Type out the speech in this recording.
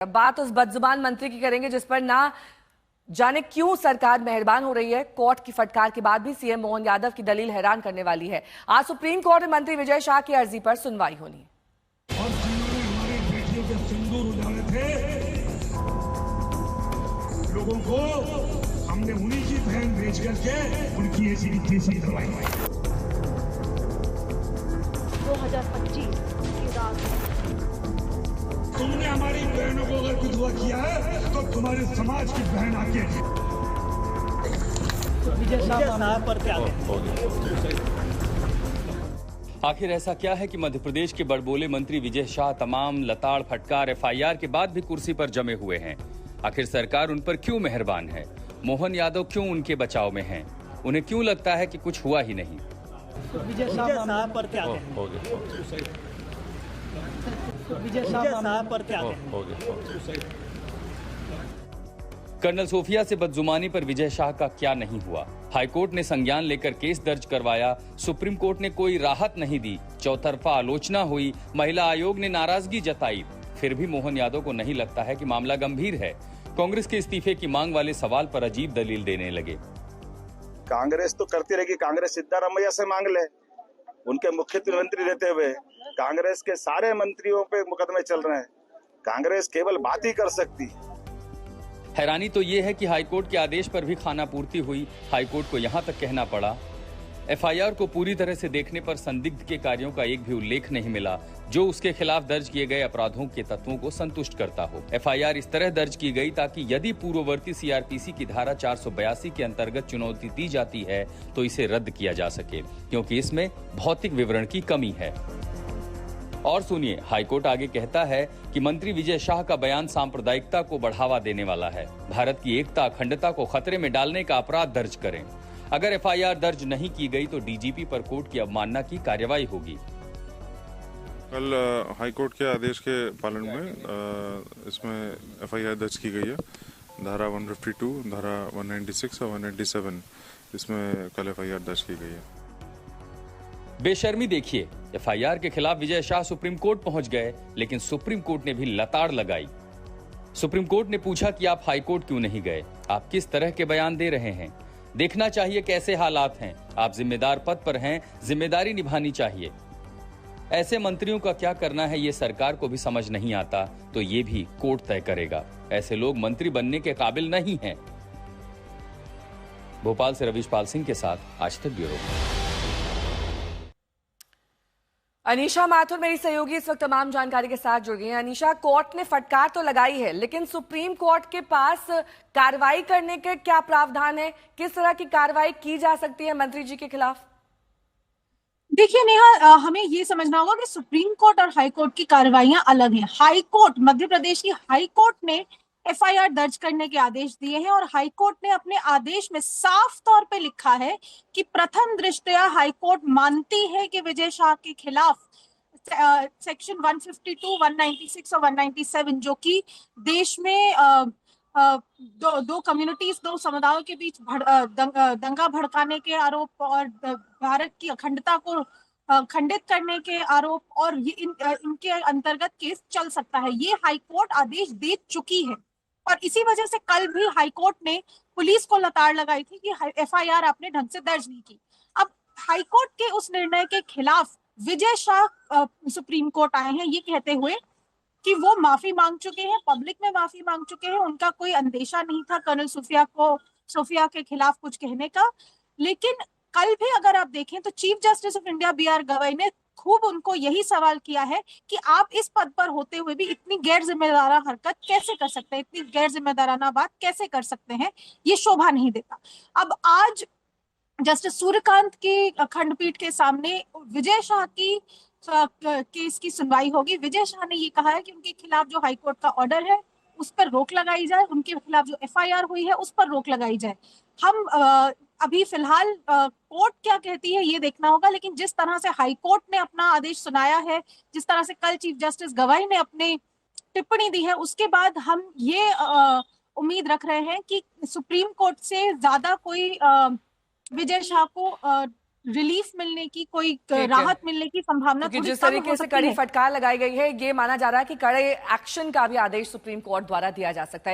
बात उस बदजुबान मंत्री की करेंगे जिस पर ना जाने क्यों सरकार मेहरबान हो रही है। कोर्ट की फटकार के बाद भी सीएम मोहन यादव की दलील हैरान करने वाली है। आज सुप्रीम कोर्ट में मंत्री विजय शाह की अर्जी पर सुनवाई होनी है। और जिन्होंने हमारी बेटियों के सिंदूर उजाड़े थे, लोगों को हमने उन्हीं की बहन बेच करके उनकी ऐसी केसी करवाई। 2025 की रात तुमने हमारी बहनों को अगर विधवा किया है तो तुम्हारे समाज की बहन आके विजय साहब पर क्या आखिर ऐसा क्या है कि मध्य प्रदेश के बड़बोले मंत्री विजय शाह तमाम लताड़ फटकार एफआईआर के बाद भी कुर्सी पर जमे हुए हैं। आखिर सरकार उन पर क्यों मेहरबान है? मोहन यादव क्यों उनके बचाव में हैं? उन्हें क्यों लगता है कि कुछ हुआ ही नहीं? विजय साहब पर क्या विजय साहब पर क्या कर्नल सोफिया से बदजुमानी पर विजय शाह का क्या नहीं हुआ? हाईकोर्ट ने संज्ञान लेकर केस दर्ज करवाया, सुप्रीम कोर्ट ने कोई राहत नहीं दी, चौतरफा आलोचना हुई, महिला आयोग ने नाराजगी जताई, फिर भी मोहन यादव को नहीं लगता है कि मामला गंभीर है। कांग्रेस के इस्तीफे की मांग वाले सवाल पर अजीब दलील देने लगे। कांग्रेस तो करती रहेगी, कांग्रेस सिद्धारमैया से मांग ले, उनके मुख्यमंत्री रहते हुए कांग्रेस के सारे मंत्रियों पे मुकदमे चल रहे हैं। कांग्रेस केवल बात ही कर सकती है। हैरानी तो ये है कि हाईकोर्ट के आदेश पर भी खानापूर्ति हुई। हाईकोर्ट को यहाँ तक कहना पड़ा, एफआईआर को पूरी तरह से देखने पर संदिग्ध के कार्यों का एक भी उल्लेख नहीं मिला जो उसके खिलाफ दर्ज किए गए अपराधों के तत्वों को संतुष्ट करता हो। एफआईआर इस तरह दर्ज की गई ताकि यदि पूर्ववर्ती सीआरपीसी की धारा 482 के अंतर्गत चुनौती दी जाती है तो इसे रद्द किया जा सके, क्योंकि इसमें भौतिक विवरण की कमी है। और सुनिए, हाईकोर्ट आगे कहता है कि मंत्री विजय शाह का बयान सांप्रदायिकता को बढ़ावा देने वाला है, भारत की एकता अखंडता को खतरे में डालने का अपराध दर्ज करें। अगर एफआईआर दर्ज नहीं की गई तो डीजीपी पर कोर्ट की अवमानना की कार्रवाई होगी। कल हाईकोर्ट के आदेश के पालन में इसमें एफआईआर दर्ज की गई है। धारा 152, धारा 196 और 197 इसमें कल एफआईआर दर्ज की गई है। बेशर्मी देखिए, एफआईआर के खिलाफ विजय शाह सुप्रीम कोर्ट पहुंच गए, लेकिन सुप्रीम कोर्ट ने भी लताड़ लगाई। सुप्रीम कोर्ट ने पूछा कि आप हाईकोर्ट क्यों नहीं गए, आप किस तरह के बयान दे रहे हैं, देखना चाहिए कैसे हालात हैं, आप जिम्मेदार पद पर हैं, जिम्मेदारी निभानी चाहिए। ऐसे मंत्रियों का क्या करना है ये सरकार को भी समझ नहीं आता, तो ये भी कोर्ट तय करेगा। ऐसे लोग मंत्री बनने के काबिल नहीं हैं। भोपाल से रवीश पाल सिंह के साथ आज तक ब्यूरो। अनीशा माथुर मेरी सहयोगी इस वक्त तमाम जानकारी के साथ जुड़ गई हैं। अनीशा, कोर्ट ने फटकार तो लगाई है, लेकिन सुप्रीम कोर्ट के पास कार्रवाई करने के क्या प्रावधान है? किस तरह की कार्रवाई की जा सकती है मंत्री जी के खिलाफ? देखिए नेहा, हमें ये समझना होगा कि सुप्रीम कोर्ट और हाई कोर्ट की कार्रवाइयां अलग हैं। हाई कोर्ट, मध्य प्रदेश की हाई कोर्ट ने एफआईआर दर्ज करने के आदेश दिए हैं और हाई कोर्ट ने अपने आदेश में साफ तौर पे लिखा है कि प्रथम दृष्टया हाई कोर्ट मानती है कि विजय शाह के खिलाफ सेक्शन 152, 196 और 197 जो कि देश में दो कम्युनिटीज, दो समुदायों के बीच दंगा भड़काने के आरोप और भारत की अखंडता को खंडित करने के आरोप और इनके अंतर्गत केस चल सकता है। ये हाई कोर्ट आदेश दे चुकी है और इसी वजह से कल भी हाई कोर्ट ने पुलिस को लताड़ लगाई थी कि एफआईआर आपने ढंग से दर्ज नहीं की। अब हाई कोर्ट के उस निर्णय के खिलाफ विजय शाह सुप्रीम कोर्ट आए हैं ये कहते हुए कि वो माफी मांग चुके हैं, पब्लिक में माफी मांग चुके हैं। उनका कोई अंदेशा नहीं था कर्नल सोफिया के खिलाफ कुछ कहने का। लेकिन कल भी अगर आप देखें तो chief justice of India BR Gavai ने खूब उनको यही सवाल किया है कि आप इस पद पर होते हुए भी इतनी गैर जिम्मेदाराना हरकत कैसे कर सकते हैं, इतनी गैर जिम्मेदाराना बात कैसे कर सकते हैं, ये शोभा नहीं देता। अब आज जस्टिस सूर्यकांत की खंडपीठ के सामने विजय शाह की केस की सुनवाई होगी। विजय शाह ने ये कहा है कि उनके खिलाफ जो हाईकोर्ट का ऑर्डर है उस पर रोक लगाई जाए, उनके खिलाफ जो एफआईआर हुई है उस पर रोक लगाई जाए। हम अभी फिलहाल कोर्ट क्या कहती है ये देखना होगा, लेकिन जिस तरह से हाई कोर्ट ने अपना आदेश सुनाया है, जिस तरह से कल चीफ जस्टिस गवाई ने अपनी टिप्पणी दी है, उसके बाद हम ये उम्मीद रख रहे हैं कि सुप्रीम कोर्ट से ज्यादा कोई विजय शाह को रिलीफ मिलने की, कोई है। राहत मिलने की संभावना क्योंकि थोड़ी जिस कम हो तरीके से सकती कड़ी है। फटकार लगाई गई है, ये माना जा रहा है कि कड़े एक्शन का भी आदेश सुप्रीम कोर्ट द्वारा दिया जा सकता है।